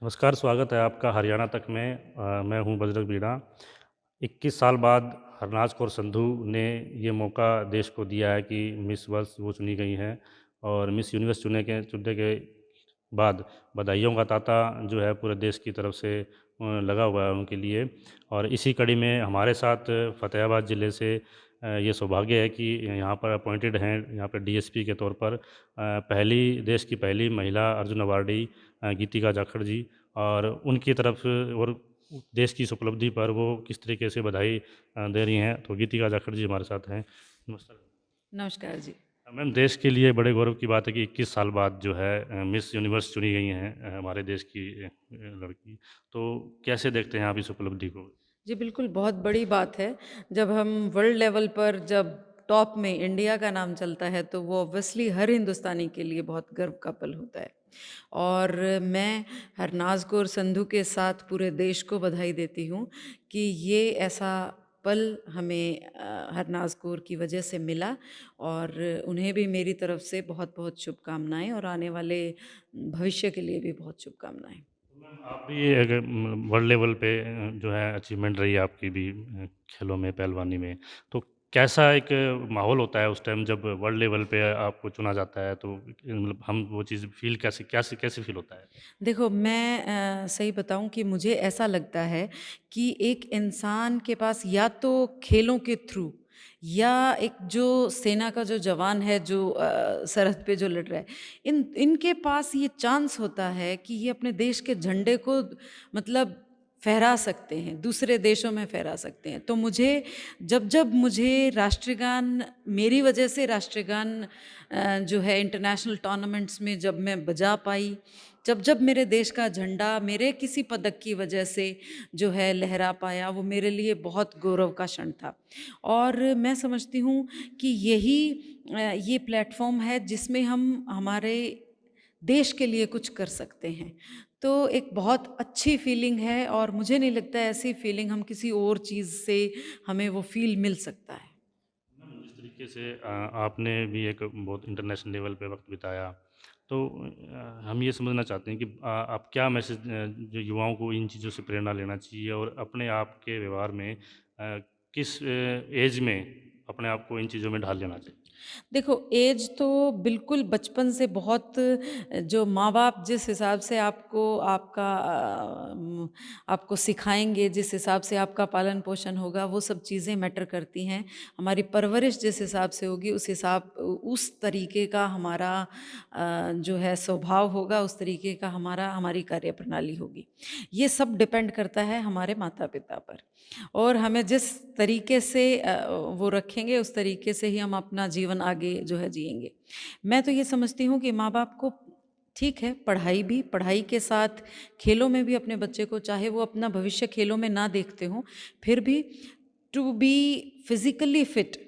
नमस्कार, स्वागत है आपका हरियाणा तक में। मैं हूँ बजरंग मीणा। 21 साल बाद हरनाज़ कौर संधू ने ये मौका देश को दिया है कि मिस वर्ल्ड वो चुनी गई हैं और मिस यूनिवर्स चुनने के बाद बधाइयों का तांता जो है पूरे देश की तरफ से लगा हुआ है उनके लिए। और इसी कड़ी में हमारे साथ फ़तेहाबाद ज़िले से ये सौभाग्य है कि यहाँ पर अपॉइंटेड हैं, यहाँ पे डीएसपी के तौर पर पहली देश की पहली महिला अर्जुन अवार्डी गीतिका जाखड़ जी। और उनकी तरफ और देश की इस उपलब्धि पर वो किस तरीके से बधाई दे रही हैं, तो गीतिका जाखड़ जी हमारे साथ हैं। नमस्कार। नमस्कार जी। मैम, देश के लिए बड़े गौरव की बात है कि 21 साल बाद जो है मिस यूनिवर्स चुनी गई हैं हमारे देश की लड़की। तो कैसे देखते हैं आप इस उपलब्धि को? जी, बिल्कुल बहुत बड़ी बात है। जब हम वर्ल्ड लेवल पर जब टॉप में इंडिया का नाम चलता है तो वो ऑब्वियसली हर हिंदुस्तानी के लिए बहुत गर्व का पल होता है। और मैं हरनाज़ कौर संधू के साथ पूरे देश को बधाई देती हूँ कि ये ऐसा पल हमें हरनाज़ कौर की वजह से मिला। और उन्हें भी मेरी तरफ से बहुत-बहुत शुभकामनाएँ और आने वाले भविष्य के लिए भी बहुत शुभकामनाएँ। तो मैम, आप भी अगर वर्ल्ड लेवल पे जो है अचीवमेंट रही है आपकी भी खेलों में, पहलवानी में, तो कैसा एक माहौल होता है उस टाइम जब वर्ल्ड लेवल पे आपको चुना जाता है, तो मतलब हम वो चीज़ फ़ील कैसे कैसे कैसे फ़ील होता है? देखो, मैं सही बताऊँ कि मुझे ऐसा लगता है कि एक इंसान के पास या तो खेलों के थ्रू या एक जो सेना का जो जवान है जो सरहद पे जो लड़ रहा है, इनके पास ये चांस होता है कि ये अपने देश के झंडे को मतलब फहरा सकते हैं, दूसरे देशों में फहरा सकते हैं। तो मुझे जब मुझे राष्ट्रगान मेरी वजह से राष्ट्रगान जो है इंटरनेशनल टूर्नामेंट्स में जब मैं बजा पाई, जब मेरे देश का झंडा मेरे किसी पदक की वजह से जो है लहरा पाया, वो मेरे लिए बहुत गौरव का क्षण था। और मैं समझती हूँ कि यही ये प्लेटफॉर्म है जिसमें हम हमारे देश के लिए कुछ कर सकते हैं। तो एक बहुत अच्छी फीलिंग है और मुझे नहीं लगता ऐसी फीलिंग हम किसी और चीज़ से हमें वो फील मिल सकता है। मैम, जिस तरीके से आपने भी एक बहुत इंटरनेशनल लेवल पे वक्त बिताया, तो हम ये समझना चाहते हैं कि आप क्या मैसेज जो युवाओं को इन चीज़ों से प्रेरणा लेना चाहिए और अपने आप के व्यवहार में किस एज में अपने आप को इन चीज़ों में ढाल लेना चाहिए? देखो, ऐज तो बिल्कुल बचपन से बहुत जो माँ-बाप जिस हिसाब से आपको सिखाएँगे, जिस हिसाब से आपका पालन-पोषण होगा, वो सब चीज़ें मैटर करती हैं। हमारी परवरिश जिस हिसाब से होगी, उस तरीके का हमारा जो है स्वभाव होगा, उस तरीके का हमारी कार्यप्रणाली होगी। ये सब डिपेंड करता है हमारे माता-पिता पर। और हमें जिस तरीके से वो रखेंगे उस तरीके से ही हम अपना जीवन आगे जो है जिएँगे। मैं तो ये समझती हूँ कि माँ-बाप को ठीक है, पढ़ाई के साथ खेलों में भी अपने बच्चे को चाहे वो अपना भविष्य खेलों में ना देखते हों, फिर भी टू बी फिज़िकली फिट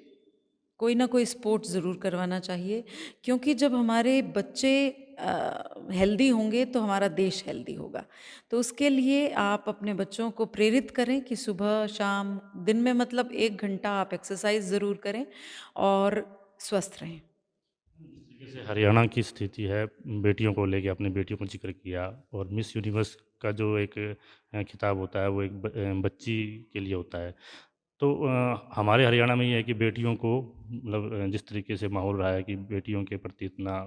कोई ना कोई स्पोर्ट ज़रूर करवाना चाहिए। क्योंकि जब हमारे बच्चे हेल्दी होंगे तो हमारा देश हेल्दी होगा। तो उसके लिए आप अपने बच्चों को प्रेरित करें कि सुबह शाम दिन में मतलब 1 घंटा आप एक्सरसाइज ज़रूर करें और स्वस्थ रहें। जिस तरीके से हरियाणा की स्थिति है, बेटियों को लेके आपने बेटियों का ज़िक्र किया और मिस यूनिवर्स का जो एक खिताब होता है वो एक बच्ची के लिए होता है। तो हमारे हरियाणा में ये है कि बेटियों को मतलब जिस तरीके से माहौल रहा है कि बेटियों के प्रति इतना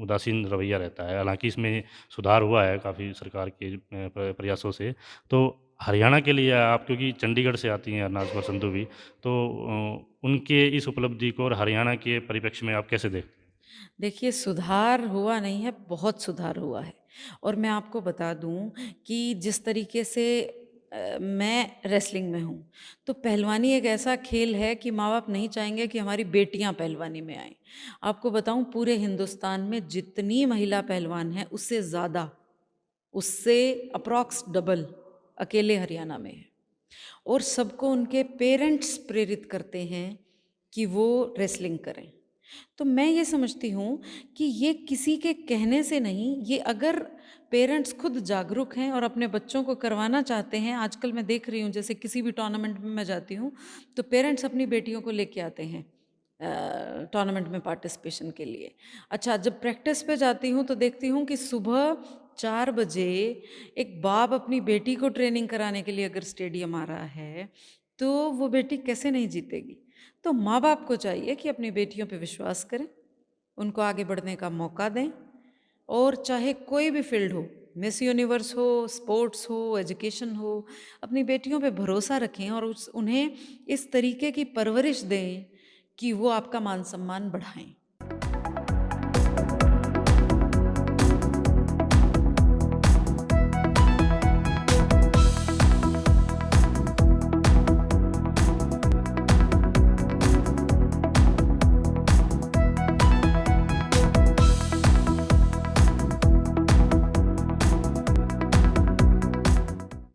उदासीन रवैया रहता है, हालांकि इसमें सुधार हुआ है काफ़ी सरकार के प्रयासों से। तो हरियाणा के लिए आप, क्योंकि चंडीगढ़ से आती हैं अरनाज़ कौर संधू भी, तो उनके इस उपलब्धि को और हरियाणा के परिप्रेक्ष्य में आप कैसे देखते हैं? देखिए, सुधार हुआ नहीं है, बहुत सुधार हुआ है। और मैं आपको बता दूं कि जिस तरीके से मैं रेसलिंग में हूँ, तो पहलवानी एक ऐसा खेल है कि माँ बाप नहीं चाहेंगे कि हमारी बेटियां पहलवानी में आएं। आपको बताऊं, पूरे हिंदुस्तान में जितनी महिला पहलवान हैं उससे ज़्यादा, उससे अप्रॉक्स डबल अकेले हरियाणा में है। और सबको उनके पेरेंट्स प्रेरित करते हैं कि वो रेसलिंग करें। तो मैं ये समझती हूँ कि ये किसी के कहने से नहीं, ये अगर पेरेंट्स खुद जागरूक हैं और अपने बच्चों को करवाना चाहते हैं। आजकल मैं देख रही हूँ, जैसे किसी भी टूर्नामेंट में मैं जाती हूँ तो पेरेंट्स अपनी बेटियों को लेके आते हैं टूर्नामेंट में पार्टिसिपेशन के लिए। अच्छा, जब प्रैक्टिस पे जाती हूँ तो देखती हूँ कि सुबह 4 बजे एक बाप अपनी बेटी को ट्रेनिंग कराने के लिए अगर स्टेडियम आ रहा है, तो वो बेटी कैसे नहीं जीतेगी? तो माँ-बाप को चाहिए कि अपनी बेटियों पे विश्वास करें, उनको आगे बढ़ने का मौका दें और चाहे कोई भी फ़ील्ड हो, मिस यूनिवर्स हो, स्पोर्ट्स हो, एजुकेशन हो, अपनी बेटियों पे भरोसा रखें और उन्हें इस तरीके की परवरिश दें कि वो आपका मान-सम्मान बढ़ाएँ।